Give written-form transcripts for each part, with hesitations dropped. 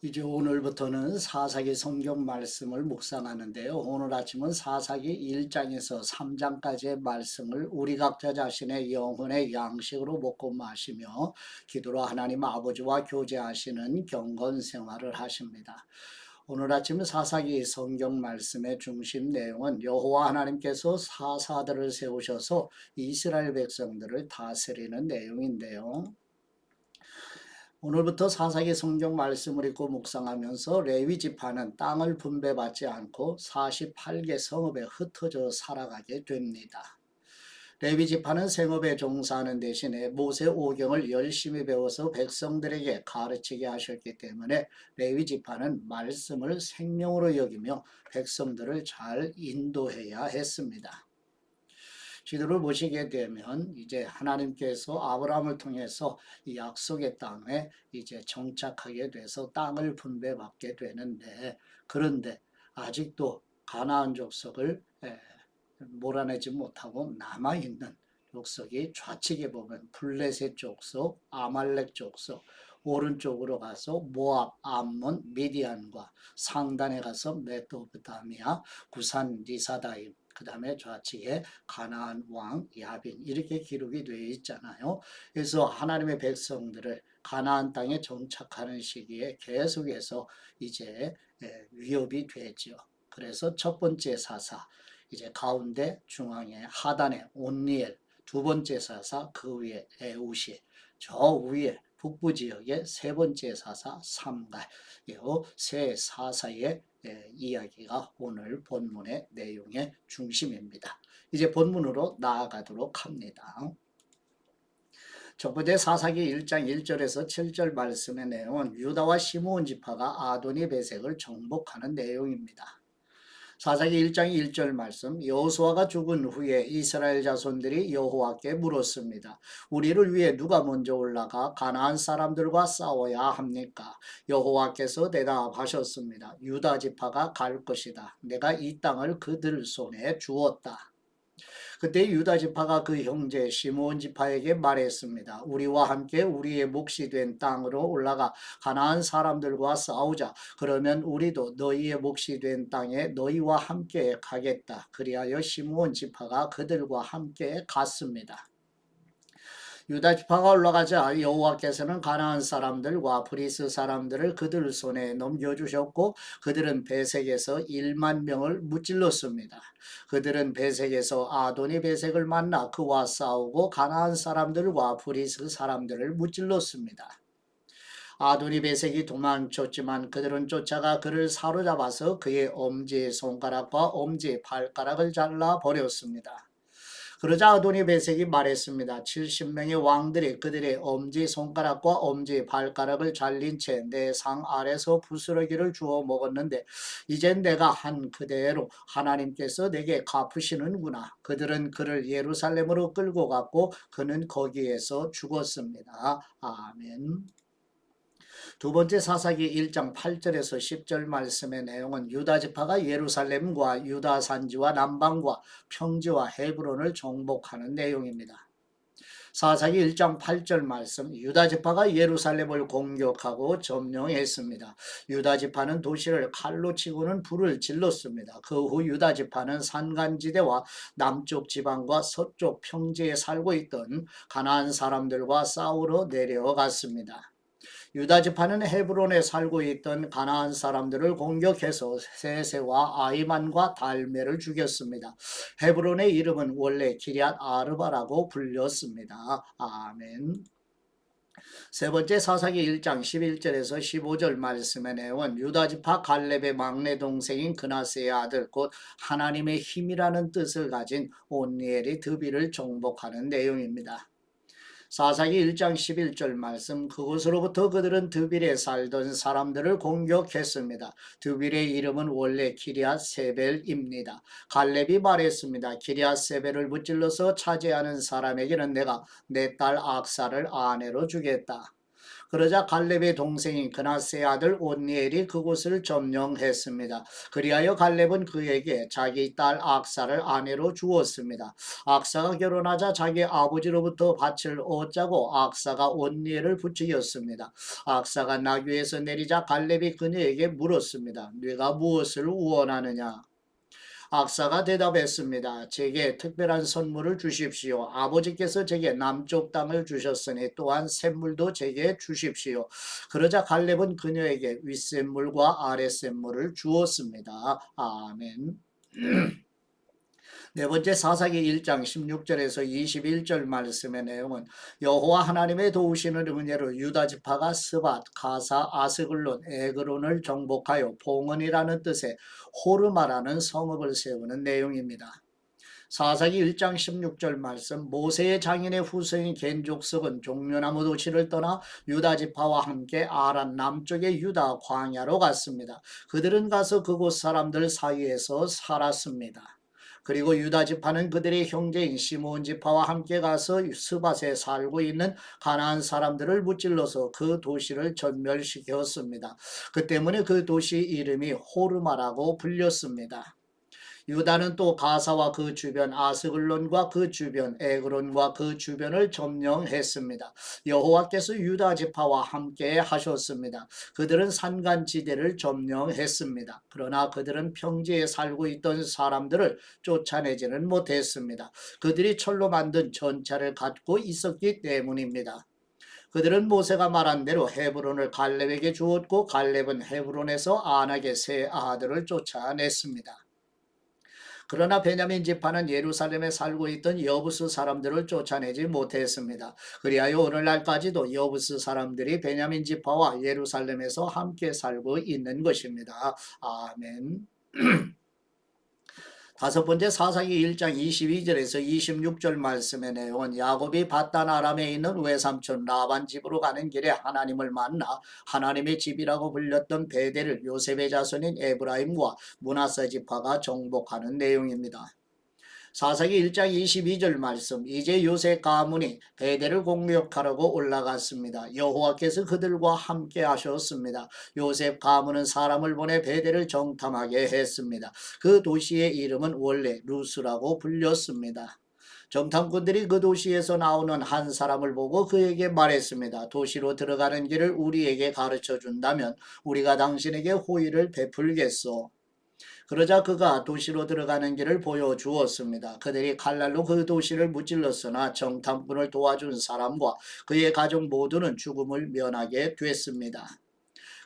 이제 오늘부터는 사사기 성경 말씀을 묵상하는데요. 오늘 아침은 사사기 1장에서 3장까지의 말씀을 우리 각자 자신의 영혼의 양식으로 먹고 마시며 기도로 하나님 아버지와 교제하시는 경건 생활을 하십니다. 오늘 아침 사사기 성경 말씀의 중심 내용은 여호와 하나님께서 사사들을 세우셔서 이스라엘 백성들을 다스리는 내용인데요. 오늘부터 사사기 성경 말씀을 읽고 묵상하면서 레위 지파는 땅을 분배받지 않고 48개 성읍에 흩어져 살아가게 됩니다. 레위 지파는 생업에 종사하는 대신에 모세 오경을 열심히 배워서 백성들에게 가르치게 하셨기 때문에 레위 지파는 말씀을 생명으로 여기며 백성들을 잘 인도해야 했습니다. 지도를 보시게 되면 이제 하나님께서 아브라함을 통해서 이 약속의 땅에 이제 정착하게 돼서 땅을 분배받게 되는데, 그런데 아직도 가나안 족속을 몰아내지 못하고 남아있는 족속이 좌측에 보면 블레셋 족속, 아말렉 족속, 오른쪽으로 가서 모압, 암몬, 미디안과 상단에 가서 메소포타미아, 구산, 리사다임, 그 다음에 좌측에 가나안 왕 야빈, 이렇게 기록이 되어 있잖아요. 그래서 하나님의 백성들을 가나안 땅에 정착하는 시기에 계속해서 이제 위협이 되죠. 그래서 첫 번째 사사, 이제 가운데 중앙에 하단에 온니엘, 두 번째 사사 그 위에 에우시, 저 위에 북부 지역의 세 번째 사사 삼갈, 이세 사사의 이야기가 오늘 본문의 내용의 중심입니다. 이제 본문으로 나아가도록 합니다. 첫 번째 사사기 1장 1절에서 7절 말씀의 내용은 유다와 시므온 지파가 아도니 베색을 정복하는 내용입니다. 사사기 1장 1절 말씀, 여호수아가 죽은 후에 이스라엘 자손들이 여호와께 물었습니다. 우리를 위해 누가 먼저 올라가 가나안 사람들과 싸워야 합니까? 여호와께서 대답하셨습니다. 유다 지파가 갈 것이다. 내가 이 땅을 그들 손에 주었다. 그때 유다 지파가 그 형제 시므온 지파에게 말했습니다. 우리와 함께 우리의 몫이 된 땅으로 올라가 가나안 사람들과 싸우자. 그러면 우리도 너희의 몫이 된 땅에 너희와 함께 가겠다. 그리하여 시므온 지파가 그들과 함께 갔습니다. 유다 지파가 올라가자 여호와께서는 가나안 사람들과 브리스 사람들을 그들 손에 넘겨주셨고 그들은 베색에서 1만 명을 무찔렀습니다. 그들은 베색에서 아도니 베색을 만나 그와 싸우고 가나안 사람들과 브리스 사람들을 무찔렀습니다. 아도니 베색이 도망쳤지만 그들은 쫓아가 그를 사로잡아서 그의 엄지 손가락과 엄지 발가락을 잘라 버렸습니다. 그러자 아도니 베색이 말했습니다. 70명의 왕들이 그들의 엄지 손가락과 엄지 발가락을 잘린 채 내 상 아래서 부스러기를 주워 먹었는데 이젠 내가 한 그대로 하나님께서 내게 갚으시는구나. 그들은 그를 예루살렘으로 끌고 갔고 그는 거기에서 죽었습니다. 아멘. 두 번째 사사기 1장 8절에서 10절 말씀의 내용은 유다 지파가 예루살렘과 유다 산지와 남방과 평지와 헤브론을 정복하는 내용입니다. 사사기 1장 8절 말씀, 유다 지파가 예루살렘을 공격하고 점령했습니다. 유다 지파는 도시를 칼로 치고는 불을 질렀습니다. 그 후 유다 지파는 산간지대와 남쪽 지방과 서쪽 평지에 살고 있던 가나안 사람들과 싸우러 내려갔습니다. 유다 지파는 헤브론에 살고 있던 가나안 사람들을 공격해서 세세와 아이만과 달메를 죽였습니다. 헤브론의 이름은 원래 기럇 아르바라고 불렸습니다. 아멘. 세 번째 사사기 1장 11절에서 15절 말씀의 내용은 유다 지파 갈렙의 막내 동생인 그나스의 아들 곧 하나님의 힘이라는 뜻을 가진 온니엘이 드비를 정복하는 내용입니다. 사사기 1장 11절 말씀, 그곳으로부터 그들은 드빌에 살던 사람들을 공격했습니다. 드빌의 이름은 원래 기럇 세벨입니다. 갈렙이 말했습니다. 기럇 세벨을 무찔러서 차지하는 사람에게는 내가 내 딸 악사를 아내로 주겠다. 그러자 갈렙의 동생인 그나스의 아들 온니엘이 그곳을 점령했습니다. 그리하여 갈렙은 그에게 자기 딸 악사를 아내로 주었습니다. 악사가 결혼하자 자기 아버지로부터 밭을 얻자고 악사가 온니엘을 부추겼습니다. 악사가 나귀에서 내리자 갈렙이 그녀에게 물었습니다. 네가 무엇을 원하느냐? 악사가 대답했습니다. 제게 특별한 선물을 주십시오. 아버지께서 제게 남쪽 땅을 주셨으니 또한 샘물도 제게 주십시오. 그러자 갈렙은 그녀에게 윗샘물과 아랫샘물을 주었습니다. 아멘. 네 번째 사사기 1장 16절에서 21절 말씀의 내용은 여호와 하나님의 도우시는 은혜로 유다 지파가 스밧, 가사, 아스글론, 에그론을 정복하여 봉헌이라는 뜻의 호르마라는 성읍을 세우는 내용입니다. 사사기 1장 16절 말씀 모세의 장인의 후손인 겐족석은 종려나무 도시를 떠나 유다 지파와 함께 아란 남쪽의 유다 광야로 갔습니다. 그들은 가서 그곳 사람들 사이에서 살았습니다. 그리고 유다 지파는 그들의 형제인 시므온 지파와 함께 가서 스밧에 살고 있는 가나안 사람들을 무찔러서 그 도시를 전멸시켰습니다. 그 때문에 그 도시 이름이 호르마라고 불렸습니다. 유다는 또 가사와 그 주변 아스글론과 그 주변 에그론과 그 주변을 점령했습니다. 여호와께서 유다 지파와 함께 하셨습니다. 그들은 산간지대를 점령했습니다. 그러나 그들은 평지에 살고 있던 사람들을 쫓아내지는 못했습니다. 그들이 철로 만든 전차를 갖고 있었기 때문입니다. 그들은 모세가 말한 대로 헤브론을 갈렙에게 주었고 갈렙은 헤브론에서 아낙의 세 아들을 쫓아냈습니다. 그러나 베냐민 지파는 예루살렘에 살고 있던 여부스 사람들을 쫓아내지 못했습니다. 그리하여 오늘날까지도 여부스 사람들이 베냐민 지파와 예루살렘에서 함께 살고 있는 것입니다. 아멘. 다섯 번째 사사기 1장 22절에서 26절 말씀의 내용은 야곱이 밧단 아람에 있는 외삼촌 라반 집으로 가는 길에 하나님을 만나 하나님의 집이라고 불렸던 베델을 요셉의 자손인 에브라임과 므낫세 지파가 정복하는 내용입니다. 사사기 1장 22절 말씀 이제 요셉 가문이 베델을 공격하려고 올라갔습니다. 여호와께서 그들과 함께 하셨습니다. 요셉 가문은 사람을 보내 베델을 정탐하게 했습니다. 그 도시의 이름은 원래 루스라고 불렸습니다. 정탐꾼들이 그 도시에서 나오는 한 사람을 보고 그에게 말했습니다. 도시로 들어가는 길을 우리에게 가르쳐 준다면 우리가 당신에게 호의를 베풀겠소. 그러자 그가 도시로 들어가는 길을 보여주었습니다. 그들이 칼날로 그 도시를 무찔렀으나 정탐꾼을 도와준 사람과 그의 가족 모두는 죽음을 면하게 됐습니다.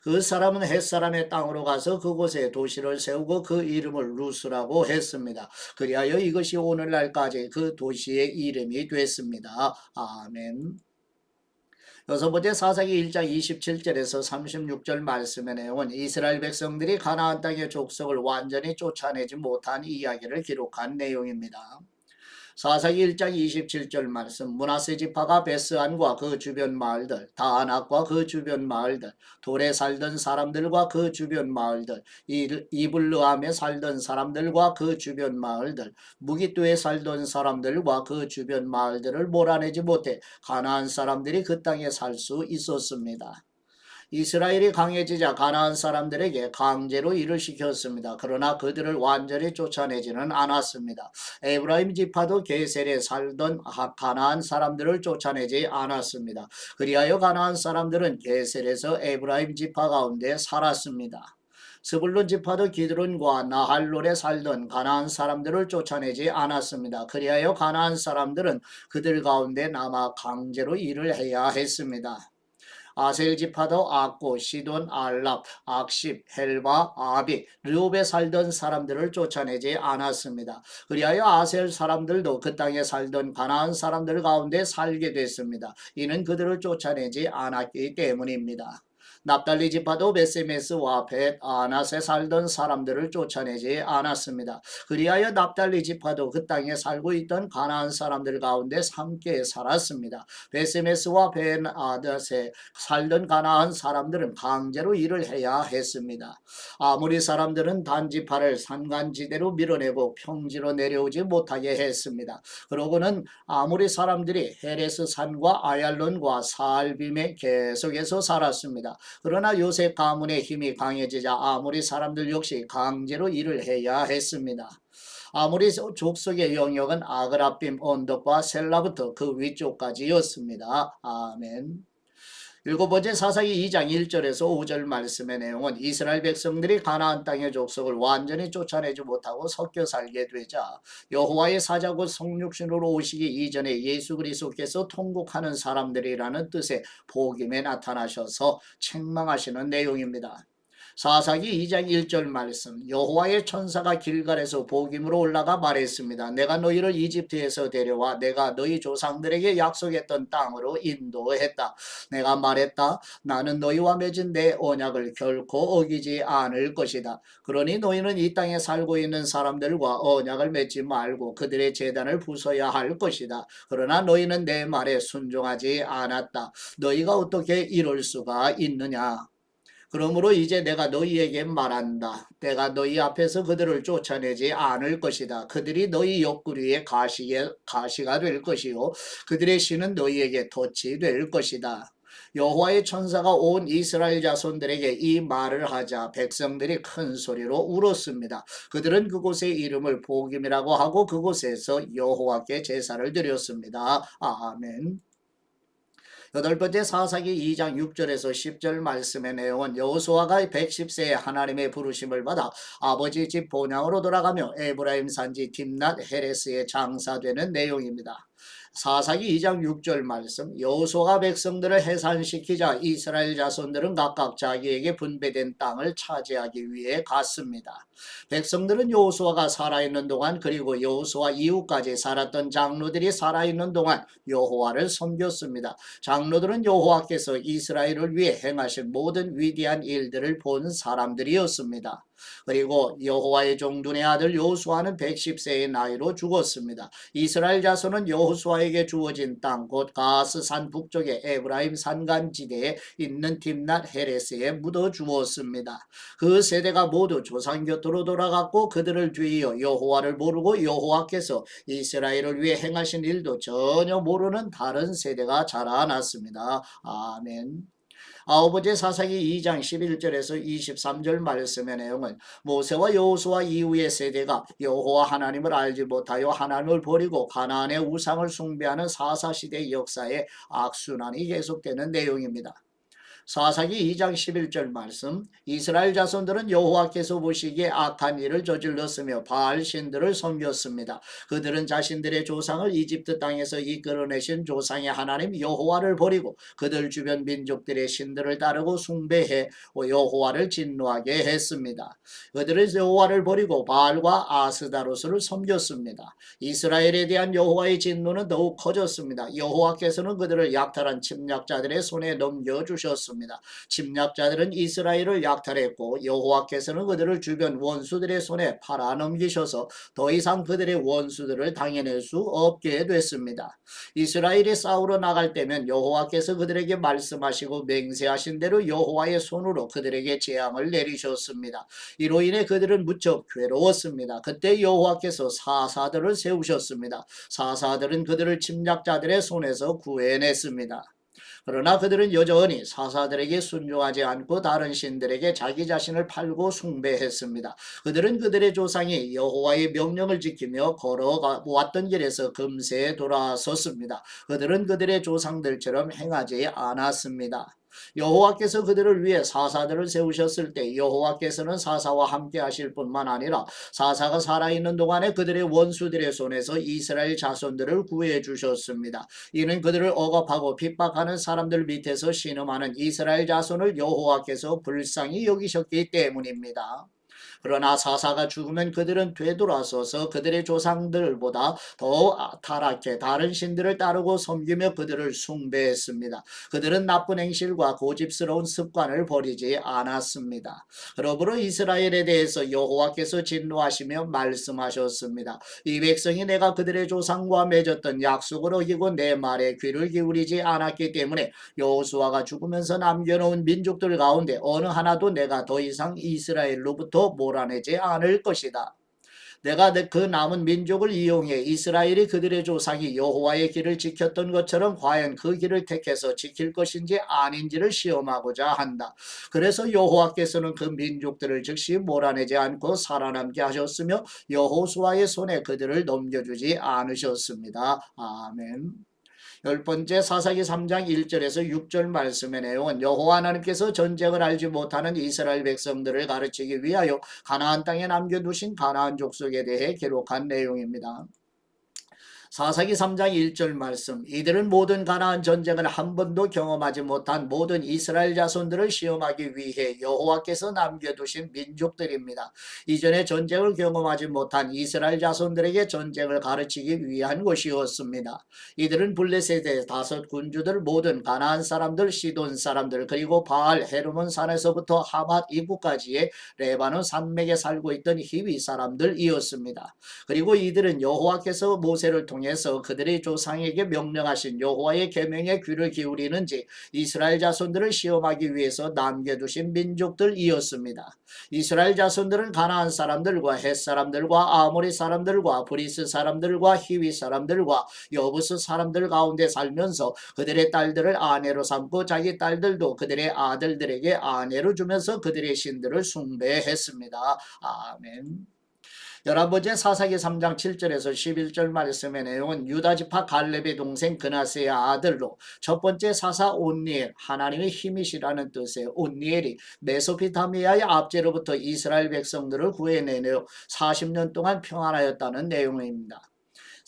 그 사람은 햇사람의 땅으로 가서 그곳에 도시를 세우고 그 이름을 루스라고 했습니다. 그리하여 이것이 오늘날까지 그 도시의 이름이 됐습니다. 아멘. 여섯 번째 사사기 1장 27절에서 36절 말씀의 내용은 이스라엘 백성들이 가나안 땅의 족속을 완전히 쫓아내지 못한 이야기를 기록한 내용입니다. 사사기 1장 27절 말씀 므낫세 지파가 베스안과 그 주변 마을들 다안악과 그 주변 마을들 돌에 살던 사람들과 그 주변 마을들 이블르암에 살던 사람들과 그 주변 마을들 무기토에 살던 사람들과 그 주변 마을들을 몰아내지 못해 가나안 사람들이 그 땅에 살 수 있었습니다. 이스라엘이 강해지자 가나안 사람들에게 강제로 일을 시켰습니다. 그러나 그들을 완전히 쫓아내지는 않았습니다. 에브라임 지파도 게셀에 살던 가나안 사람들을 쫓아내지 않았습니다. 그리하여 가나안 사람들은 게셀에서 에브라임 지파 가운데 살았습니다. 스불론 지파도 기드론과 나할롤에 살던 가나안 사람들을 쫓아내지 않았습니다. 그리하여 가나안 사람들은 그들 가운데 남아 강제로 일을 해야 했습니다. 아셀 지파도 악고, 시돈, 알랍, 악십, 헬바, 아비, 르옵에 살던 사람들을 쫓아내지 않았습니다. 그리하여 아셀 사람들도 그 땅에 살던 가나안 사람들 가운데 살게 됐습니다. 이는 그들을 쫓아내지 않았기 때문입니다. 납달리 지파도 베세메스와 벳 아낫에 살던 사람들을 쫓아내지 않았습니다. 그리하여 납달리 지파도 그 땅에 살고 있던 가나안 사람들 가운데 함께 살았습니다. 베세메스와 벳 아낫에 살던 가나안 사람들은 강제로 일을 해야 했습니다. 아모리 사람들은 단지파를 산간지대로 밀어내고 평지로 내려오지 못하게 했습니다. 그러고는 아모리 사람들이 헤레스 산과 아얄론과 살빔에 계속해서 살았습니다. 그러나 요셉 가문의 힘이 강해지자 아모리 사람들 역시 강제로 일을 해야 했습니다. 아모리 족속의 영역은 아그라빔 언덕과 셀라부터 그 위쪽까지였습니다. 아멘. 일곱 번째 사사기 2장 1절에서 5절 말씀의 내용은 이스라엘 백성들이 가나안 땅의 족속을 완전히 쫓아내지 못하고 섞여 살게 되자 여호와의 사자고 성육신으로 오시기 이전에 예수 그리스도께서 통곡하는 사람들이라는 뜻의 복음에 나타나셔서 책망하시는 내용입니다. 사사기 2장 1절 말씀 여호와의 천사가 길갈에서 복임으로 올라가 말했습니다. 내가 너희를 이집트에서 데려와 내가 너희 조상들에게 약속했던 땅으로 인도했다. 내가 말했다. 나는 너희와 맺은 내 언약을 결코 어기지 않을 것이다. 그러니 너희는 이 땅에 살고 있는 사람들과 언약을 맺지 말고 그들의 제단을 부숴야 할 것이다. 그러나 너희는 내 말에 순종하지 않았다. 너희가 어떻게 이럴 수가 있느냐. 그러므로 이제 내가 너희에게 말한다. 내가 너희 앞에서 그들을 쫓아내지 않을 것이다. 그들이 너희 옆구리에 가시가 될 것이요 그들의 신은 너희에게 덫이 될 것이다. 여호와의 천사가 온 이스라엘 자손들에게 이 말을 하자 백성들이 큰 소리로 울었습니다. 그들은 그곳의 이름을 복임이라고 하고 그곳에서 여호와께 제사를 드렸습니다. 아멘. 여덟 번째 사사기 2장 6절에서 10절 말씀의 내용은 여호수아가 110세에 하나님의 부르심을 받아 아버지 집 본향으로 돌아가며 에브라임 산지 딥낫 헤레스에 장사되는 내용입니다. 사사기 2장 6절 말씀 여호수아가 백성들을 해산시키자 이스라엘 자손들은 각각 자기에게 분배된 땅을 차지하기 위해 갔습니다. 백성들은 여호수아가 살아있는 동안 그리고 여호수아 이후까지 살았던 장로들이 살아있는 동안 여호와를 섬겼습니다. 장로들은 여호와께서 이스라엘을 위해 행하신 모든 위대한 일들을 본 사람들이었습니다. 그리고 여호와의 종둔의 아들 여호수아는 110세의 나이로 죽었습니다. 이스라엘 자손은 여호수아에게 주어진 땅 곧 가스 산 북쪽의 에브라임 산간지대에 있는 딥낫 헤레스에 묻어 주었습니다. 그 세대가 모두 조상 곁으로 돌아갔고 그들을 뒤이어 여호와를 모르고 여호와께서 이스라엘을 위해 행하신 일도 전혀 모르는 다른 세대가 자라났습니다. 아멘. 아홉 번째 사사기 2장 11절에서 23절 말씀의 내용은 모세와 여호수아 이후의 세대가 여호와 하나님을 알지 못하여 하나님을 버리고 가나안의 우상을 숭배하는 사사시대 역사의 악순환이 계속되는 내용입니다. 사사기 2장 11절 말씀 이스라엘 자손들은 여호와께서 보시기에 악한 일을 저질렀으며 바알 신들을 섬겼습니다. 그들은 자신들의 조상을 이집트 땅에서 이끌어내신 조상의 하나님 여호와를 버리고 그들 주변 민족들의 신들을 따르고 숭배해 여호와를 진노하게 했습니다. 그들은 여호와를 버리고 바알과 아스다로스를 섬겼습니다. 이스라엘에 대한 여호와의 진노는 더욱 커졌습니다. 여호와께서는 그들을 약탈한 침략자들의 손에 넘겨주셨습니다. 침략자들은 이스라엘을 약탈했고 여호와께서는 그들을 주변 원수들의 손에 팔아넘기셔서 더 이상 그들의 원수들을 당해낼 수 없게 됐습니다. 이스라엘이 싸우러 나갈 때면 여호와께서 그들에게 말씀하시고 맹세하신 대로 여호와의 손으로 그들에게 재앙을 내리셨습니다. 이로 인해 그들은 무척 괴로웠습니다. 그때 여호와께서 사사들을 세우셨습니다. 사사들은 그들을 침략자들의 손에서 구해냈습니다. 그러나 그들은 여전히 사사들에게 순종하지 않고 다른 신들에게 자기 자신을 팔고 숭배했습니다. 그들은 그들의 조상이 여호와의 명령을 지키며 걸어왔던 길에서 금세 돌아섰습니다. 그들은 그들의 조상들처럼 행하지 않았습니다. 여호와께서 그들을 위해 사사들을 세우셨을 때 여호와께서는 사사와 함께 하실 뿐만 아니라 사사가 살아있는 동안에 그들의 원수들의 손에서 이스라엘 자손들을 구해 주셨습니다. 이는 그들을 억압하고 핍박하는 사람들 밑에서 신음하는 이스라엘 자손을 여호와께서 불쌍히 여기셨기 때문입니다. 그러나 사사가 죽으면 그들은 되돌아서서 그들의 조상들보다 더 타락해 다른 신들을 따르고 섬기며 그들을 숭배했습니다. 그들은 나쁜 행실과 고집스러운 습관을 버리지 않았습니다. 그러므로 이스라엘에 대해서 여호와께서 진노하시며 말씀하셨습니다. 이 백성이 내가 그들의 조상과 맺었던 약속을 어기고 내 말에 귀를 기울이지 않았기 때문에 여호수아가 죽으면서 남겨놓은 민족들 가운데 어느 하나도 내가 더 이상 이스라엘로부터 몰아내지 않을 것이다. 내가 그 남은 민족을 이용해 이스라엘이 그들의 조상이 여호와의 길을 지켰던 것처럼 과연 그 길을 택해서 지킬 것인지 아닌지를 시험하고자 한다. 그래서 여호와께서는 그 민족들을 즉시 몰아내지 않고 살아남게 하셨으며 여호수아의 손에 그들을 넘겨주지 않으셨습니다. 아멘. 열 번째 사사기 3장 1절에서 6절 말씀의 내용은 여호와 하나님께서 전쟁을 알지 못하는 이스라엘 백성들을 가르치기 위하여 가나안 땅에 남겨두신 가나안 족속에 대해 기록한 내용입니다. 사사기 3장 1절 말씀 이들은 모든 가나안 전쟁을 한 번도 경험하지 못한 모든 이스라엘 자손들을 시험하기 위해 여호와께서 남겨두신 민족들입니다. 이전에 전쟁을 경험하지 못한 이스라엘 자손들에게 전쟁을 가르치기 위한 것이었습니다. 이들은 블레셋의 5 군주들 모든 가나안 사람들 시돈 사람들 그리고 바알 헤르몬 산에서부터 하맛 입구까지의 레바논 산맥에 살고 있던 히위 사람들이었습니다. 그리고 이들은 여호와께서 모세를 통해서 그들의 조상에게 명령하신 여호와의 계명에 귀를 기울이는지 이스라엘 자손들을 시험하기 위해서 남겨두신 민족들이었습니다. 이스라엘 자손들은 가나안 사람들과 헷 사람들과 아모리 사람들과 브리스 사람들과 히위 사람들과 여부스 사람들 가운데 살면서 그들의 딸들을 아내로 삼고 자기 딸들도 그들의 아들들에게 아내로 주면서 그들의 신들을 숭배했습니다. 아멘. 11번째 사사기 3장 7절에서 11절 말씀의 내용은 유다지파 갈렙의 동생 그나스의 아들로 첫 번째 사사 온니엘 하나님의 힘이시라는 뜻의 온니엘이 메소포타미아의 압제로부터 이스라엘 백성들을 구해내려 40년 동안 평안하였다는 내용입니다.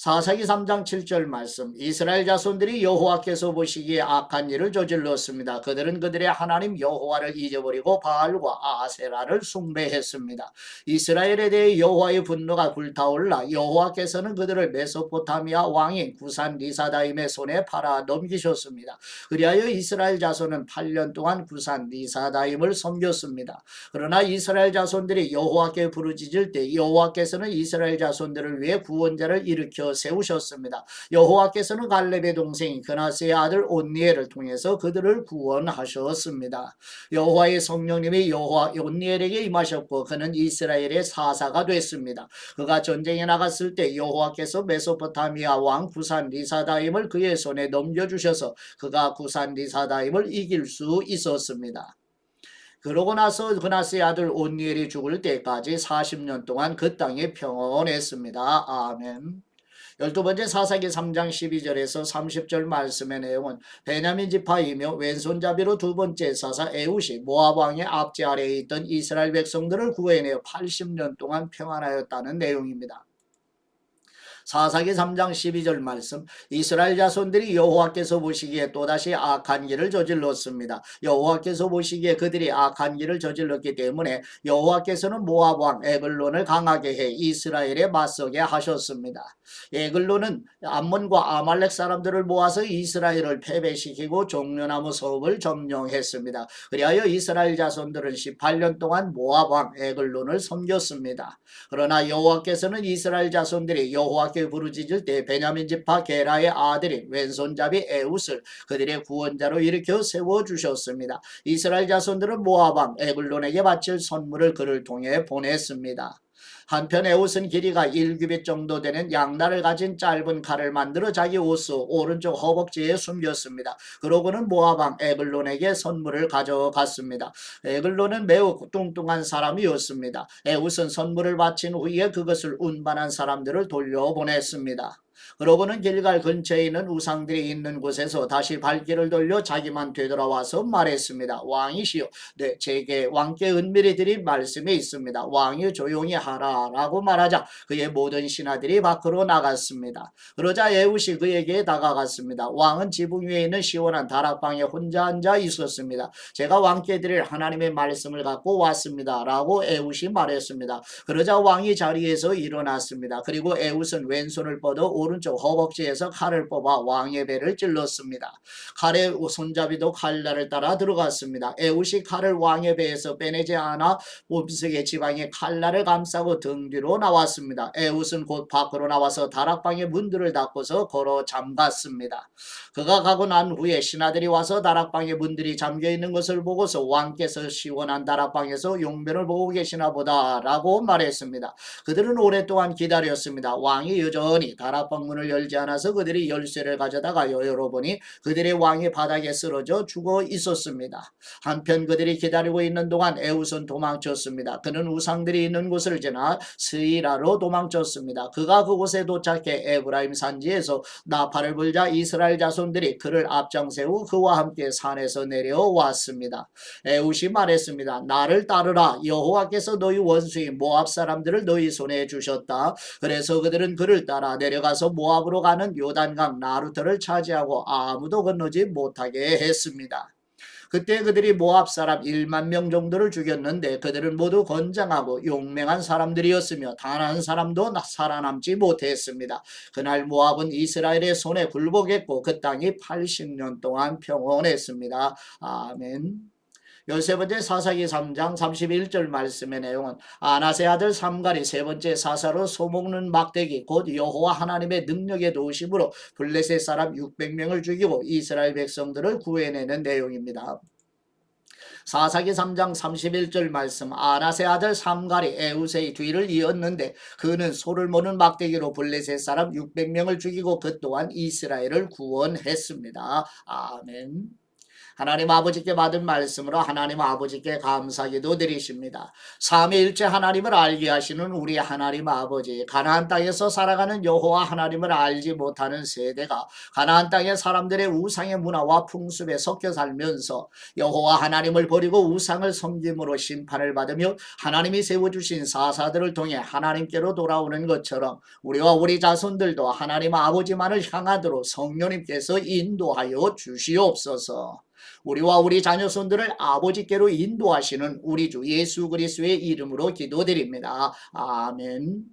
사사기 3장 7절 말씀 이스라엘 자손들이 여호와께서 보시기에 악한 일을 저질렀습니다. 그들은 그들의 하나님 여호와를 잊어버리고 바알과 아세라를 숭배했습니다. 이스라엘에 대해 여호와의 분노가 불타올라 여호와께서는 그들을 메소포타미아 왕인 구산 리사다임의 손에 팔아 넘기셨습니다. 그리하여 이스라엘 자손은 8년 동안 구산 리사다임을 섬겼습니다. 그러나 이스라엘 자손들이 여호와께 부르짖을 때 여호와께서는 이스라엘 자손들을 위해 구원자를 일으켜 세우셨습니다. 여호와께서는 갈렙의 동생 그나스의 아들 온니엘을 통해서 그들을 구원하셨습니다. 여호와의 성령님이 온니엘에게 임하셨고 그는 이스라엘의 사사가 됐습니다. 그가 전쟁에 나갔을 때 여호와께서 메소포타미아 왕 구산 리사다임을 그의 손에 넘겨주셔서 그가 구산 리사다임을 이길 수 있었습니다. 그러고 나서 그나스의 아들 온니엘이 죽을 때까지 40년 동안 그 땅에 평온했습니다. 아멘. 12번째 사사기 3장 12절에서 30절 말씀의 내용은 베냐민 지파이며 왼손잡이로 두 번째 사사 에훗이 모압 왕의 압제 아래에 있던 이스라엘 백성들을 구해내어 80년 동안 평안하였다는 내용입니다. 사사기 3장 12절 말씀 이스라엘 자손들이 여호와께서 보시기에 또다시 악한 일을 저질렀습니다. 여호와께서 보시기에 그들이 악한 일을 저질렀기 때문에 여호와께서는 모압 왕 에글론을 강하게 해 이스라엘에 맞서게 하셨습니다. 에글론은 암몬과 아말렉 사람들을 모아서 이스라엘을 패배시키고 종려나무 섭을 점령했습니다. 그리하여 이스라엘 자손들은 18년 동안 모압 왕 에글론을 섬겼습니다. 그러나 여호와께서는 이스라엘 자손들이 여호와께 부르짖을 때 베냐민 지파 게라의 아들인 왼손잡이 에훗을 그들의 구원자로 일으켜 세워주셨습니다. 이스라엘 자손들은 모압 왕 에글론에게 바칠 선물을 그를 통해 보냈습니다. 한편 에훗은 길이가 1규빗 정도 되는 양날을 가진 짧은 칼을 만들어 자기 옷수 오른쪽 허벅지에 숨겼습니다. 그러고는 모압 왕 에글론에게 선물을 가져갔습니다. 에글론은 매우 뚱뚱한 사람이었습니다. 에훗은 선물을 바친 후에 그것을 운반한 사람들을 돌려보냈습니다. 그러고는 길갈 근처에 있는 우상들이 있는 곳에서 다시 발길을 돌려 자기만 되돌아와서 말했습니다. 왕이시여, 네, 제게 왕께 은밀히 드린 말씀이 있습니다. 왕이 조용히 하라라고 말하자 그의 모든 신하들이 밖으로 나갔습니다. 그러자 에훗이 그에게 다가갔습니다. 왕은 지붕 위에 있는 시원한 다락방에 혼자 앉아 있었습니다. 제가 왕께 드릴 하나님의 말씀을 갖고 왔습니다. 라고 에훗이 말했습니다. 그러자 왕이 자리에서 일어났습니다. 그리고 에훗은 왼손을 뻗어 오른쪽 허벅지에서 칼을 뽑아 왕의 배를 찔렀습니다. 칼의 손잡이도 칼날을 따라 들어갔습니다. 에훗이 칼을 왕의 배에서 빼내지 않아 몸속의 지방이 칼날을 감싸고 등 뒤로 나왔습니다. 에훗은 곧 밖으로 나와서 다락방의 문들을 닫고서 걸어 잠갔습니다. 그가 가고 난 후에 신하들이 와서 다락방의 문들이 잠겨 있는 것을 보고서 왕께서 시원한 다락방에서 용변을 보고 계시나 보다 라고 말했습니다. 그들은 오랫동안 기다렸습니다. 왕이 여전히 다락방 문을 열지 않아서 그들이 열쇠를 가져다가 열어보니 그들의 왕이 바닥에 쓰러져 죽어 있었습니다. 한편 그들이 기다리고 있는 동안 에훗은 도망쳤습니다. 그는 우상들이 있는 곳을 지나 스이라로 도망쳤습니다. 그가 그곳에 도착해 에브라임 산지에서 나팔을 불자 이스라엘 자손들이 그를 앞장세우 그와 함께 산에서 내려왔습니다. 에훗이 말했습니다. 나를 따르라. 여호와께서 너희 원수인 모압 사람들을 너희 손에 주셨다. 그래서 그들은 그를 따라 내려가서 모압으로 가는 요단강 나루터를 차지하고 아무도 건너지 못하게 했습니다. 그때 그들이 모압 사람 1만 명 정도를 죽였는데 그들은 모두 건장하고 용맹한 사람들이었으며 단 한 사람도 살아남지 못했습니다. 그날 모압은 이스라엘의 손에 굴복했고 그 땅이 80년 동안 평온했습니다. 아멘. 13번째 사사기 3장 31절 말씀의 내용은 아나세 아들 삼갈이 세 번째 사사로 소먹는 막대기 곧 여호와 하나님의 능력의 도우심으로 블레셋 사람 600명을 죽이고 이스라엘 백성들을 구해내는 내용입니다. 사사기 3장 31절 말씀 아나세 아들 삼갈이 에훗의 뒤를 이었는데 그는 소를 모는 막대기로 블레셋 사람 600명을 죽이고 그 또한 이스라엘을 구원했습니다. 아멘. 하나님 아버지께 받은 말씀으로 하나님 아버지께 감사기도 드리십니다. 삼위일체 하나님을 알게 하시는 우리 하나님 아버지, 가나안 땅에서 살아가는 여호와 하나님을 알지 못하는 세대가 가나안 땅의 사람들의 우상의 문화와 풍습에 섞여 살면서 여호와 하나님을 버리고 우상을 섬김으로 심판을 받으며 하나님이 세워주신 사사들을 통해 하나님께로 돌아오는 것처럼 우리와 우리 자손들도 하나님 아버지만을 향하도록 성령님께서 인도하여 주시옵소서. 우리와 우리 자녀손들을 아버지께로 인도하시는 우리 주 예수 그리스도의 이름으로 기도드립니다. 아멘.